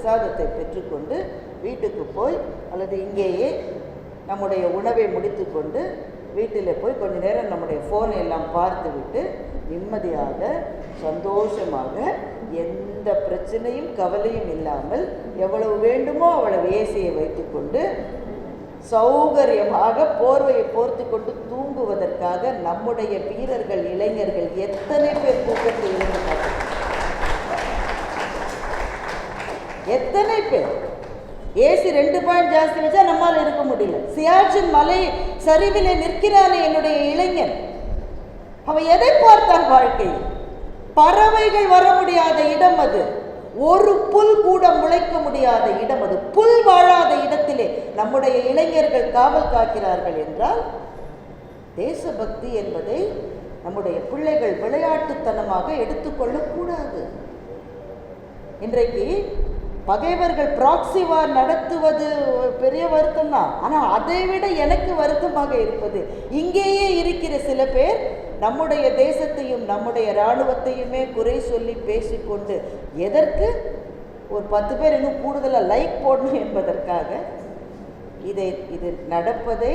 பிரசாதத்தை பெற்றுக்கொண்டு வீட்டுக்கு போய் அல்லது இங்கேயே நம்முடைய உணவை முடித்து கொண்டு வீட்டில் போய் கொஞ்ச நேரம் நம்முடைய ஃபோனை எல்லாம் பார்த்து விட்டு நிம்மதியாக சந்தோஷமாக எந்த பிரச்சனையும் கவலையும் இல்லாமல் எவ்வளவு வேண்டுமோ அவ்வளவு ஏசியை வைத்துக்கொண்டு சௌகரியமாக போர்வையை போர்த்து கொண்டு தூங்குவதற்காக நம்முடைய வீரர்கள் இளைஞர்கள் எத்தனை பேர் தூக்கத்தில் இருந்து எத்தனை பேர் ஏசி 2 பாயிண்ட் ஜாஸ்தி வச்சா நம்மால் இருக்க முடியல. சியாச்சின் மலை சரிவிலே நிற்கிறானே என்னுடைய இளைஞன், அவன் எதை பார்த்தான் வாழ்க்கையில்? பறவைகள் வர முடியாத இடம் அது, ஒரு புல் கூட முளைக்க முடியாத இடம் அது, புல் வாழாத இடத்திலே நம்முடைய இளைஞர்கள் காவல் காக்கிறார்கள் என்றால் தேசபக்தி என்பதை நம்முடைய பிள்ளைகள் விளையாட்டுத்தனமாக எடுத்துக்கொள்ளக்கூடாது. இன்றைக்கு பகைவர்கள் ப்ராக்சி வார் நடத்துவது பெரிய வருத்தம் தான். ஆனால் அதை விட எனக்கு வருத்தமாக இருப்பது, இங்கேயே இருக்கிற சில பேர் நம்முடைய தேசத்தையும் நம்முடைய இராணுவத்தையுமே குறை சொல்லி பேசிக்கொண்டு எதற்கு ஒரு 10 பேர் இன்னும் கூடுதலாக லைக் போடணும் என்பதற்காக இது நடப்பதை